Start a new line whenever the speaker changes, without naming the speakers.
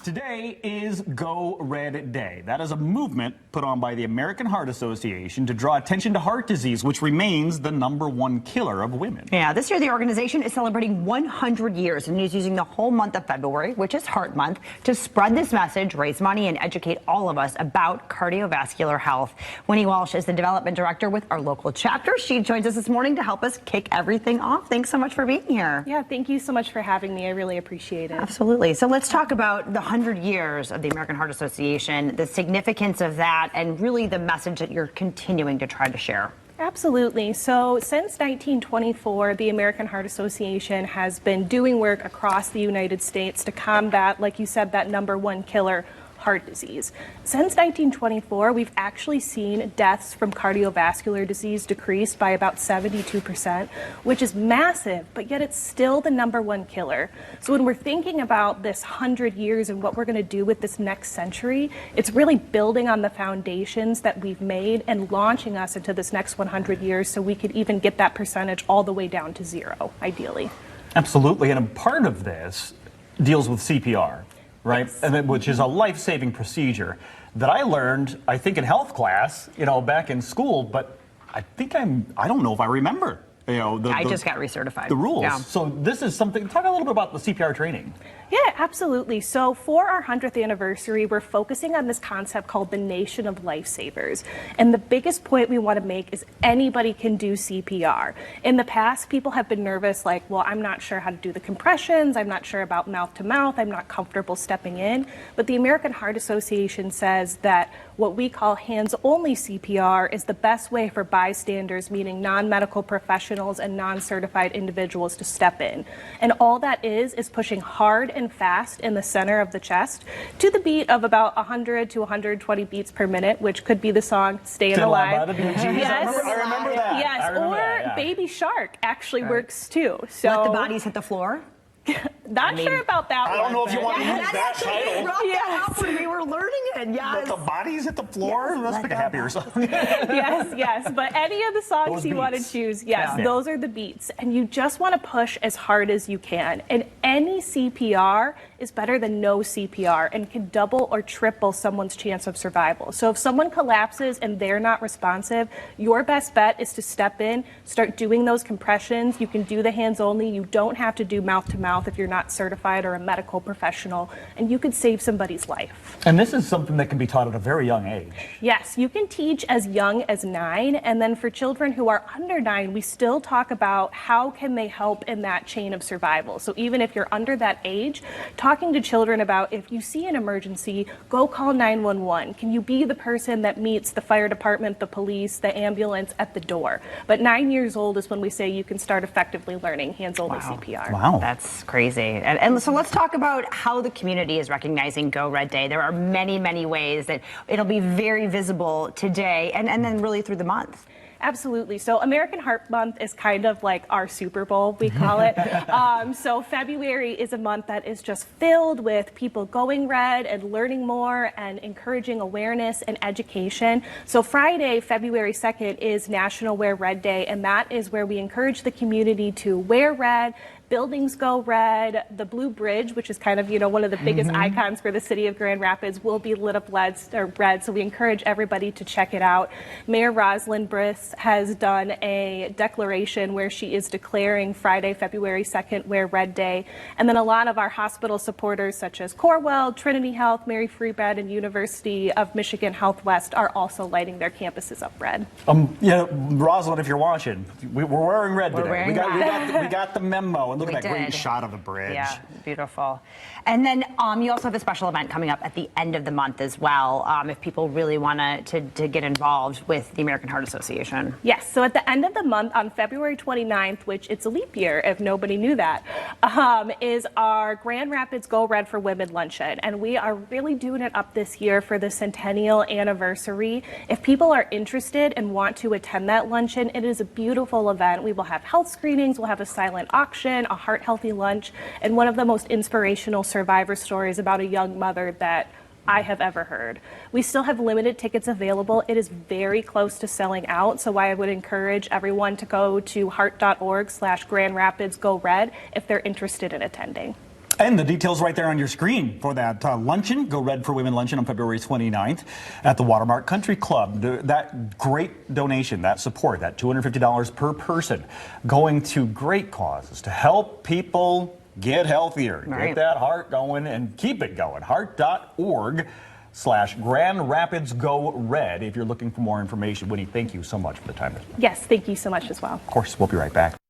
Today is Go Red Day. That is a movement put on by the American Heart Association to draw attention to heart disease, which remains the #1 killer of women.
Yeah, this year the organization is celebrating 100 years and is using the whole month of February, which is Heart Month, to spread this message, raise money, and educate all of us about cardiovascular health. Winnie Walsh is the development director with our local chapter. She joins us this morning to help us kick everything off. Thanks so much for being here.
Yeah, thank you so much for having me. I really appreciate it.
Absolutely. So let's talk about the 100 years of the American Heart Association, the significance of that, and really the message that you're continuing to try to share.
Absolutely. So since 1924, the American Heart Association has been doing work across the United States to combat, like you said, that #1 killer, heart disease. Since 1924, we've actually seen deaths from cardiovascular disease decreased by about 72%, which is massive, but yet it's still the #1 killer. So when we're thinking about this 100 years and what we're going to do with this next century, it's really building on the foundations that we've made and launching us into this next 100 years so we could even get that percentage all the way down to zero, ideally.
Absolutely, and a part of this deals with CPR. Right,
Yes.
and which is a life-saving procedure that I learned, I think, in health class, back in school. But I don't know if I remember.
I just got recertified.
The rules.
Yeah.
So this is something. Talk a little bit about the CPR training.
Yeah, absolutely. So for our 100th anniversary, we're focusing on this concept called the Nation of Lifesavers. And the biggest point we want to make is anybody can do CPR. In the past, people have been nervous, like, well, I'm not sure how to do the compressions. I'm not sure about mouth to mouth. I'm not comfortable stepping in. But the American Heart Association says that what we call hands-only CPR is the best way for bystanders, meaning non-medical professionals and non-certified individuals, to step in. And all that is pushing hard and fast in the center of the chest to the beat of about 100 to 120 beats per minute, which could be the song Stayin' Alive.
By the Bee Gees.
Yes.
I remember that.
Yes,
I remember
or
that, yeah.
Baby Shark actually works too. So
Let the bodies hit the floor.
Not sure about that one.
I don't know if you
but-
want to use that title.
Brought that up when we were learning it.
Let
Yes.
the bodies hit the floor.
Yes,
Let's
let
pick a
go.
happier song.
Yes. But any of the songs
Those
you want to
beats.
choose, yes,
Yeah.
those are the beats. And you just want to push as hard as you can. And any CPR is better than no CPR and can double or triple someone's chance of survival. So if someone collapses and they're not responsive, your best bet is to step in, start doing those compressions. You can do the hands only. You don't have to do mouth to mouth if you're not certified or a medical professional, and you could save somebody's life.
And this is something that can be taught at a very young age.
Yes, you can teach as young as 9, and then for children who are under 9, we still talk about how can they help in that chain of survival. So even if you're under that age, talking to children about if you see an emergency, go call 911. Can you be the person that meets the fire department, the police, the ambulance at the door? But 9 years old is when we say you can start effectively learning hands-only CPR.
Wow. That's crazy. And so let's talk about how the community is recognizing Go Red Day. There are many, many ways that it'll be very visible today and then really through the month.
Absolutely. So American Heart Month is kind of like our Super Bowl, we call it. So February is a month that is just filled with people going red and learning more and encouraging awareness and education. So Friday, February 2nd, is National Wear Red Day, and that is where we encourage the community to wear red. Buildings go red. The Blue Bridge, which is kind of, one of the biggest icons for the city of Grand Rapids, will be lit up red. So we encourage everybody to check it out. Mayor Rosalind Briss has done a declaration where she is declaring Friday, February 2nd, Wear Red Day. And then a lot of our hospital supporters, such as Corewell, Trinity Health, Mary Free Bed, and University of Michigan Health West, are also lighting their campuses up red.
Rosalind, if you're watching, we're wearing red today.
wearing
We got the memo. And look at that great
did.
shot of the bridge.
Yeah, beautiful. And then you also have a special event coming up at the end of the month as well, if people really want to get involved with the American Heart Association.
Yes, so at the end of the month, on February 29th, which it's a leap year if nobody knew that, is our Grand Rapids Go Red for Women luncheon. And we are really doing it up this year for the centennial anniversary. If people are interested and want to attend that luncheon, it is a beautiful event. We will have health screenings, we'll have a silent auction, a heart healthy lunch, and one of the most inspirational survivor stories about a young mother that I have ever heard. We still have limited tickets available. It is very close to selling out, so I would encourage everyone to go to heart.org/Grand Rapids Go Red if they're interested in attending.
And the details right there on your screen for that luncheon, Go Red for Women luncheon on February 29th at the Watermark Country Club. That great donation, that support, that $250 per person going to great causes to help people get healthier,
Right.
get that heart going and keep it going. Heart.org/Grand Rapids Go Red if you're looking for more information. Winnie, thank you so much for the time.
Yes, thank you so much as well.
Of course, we'll be right back.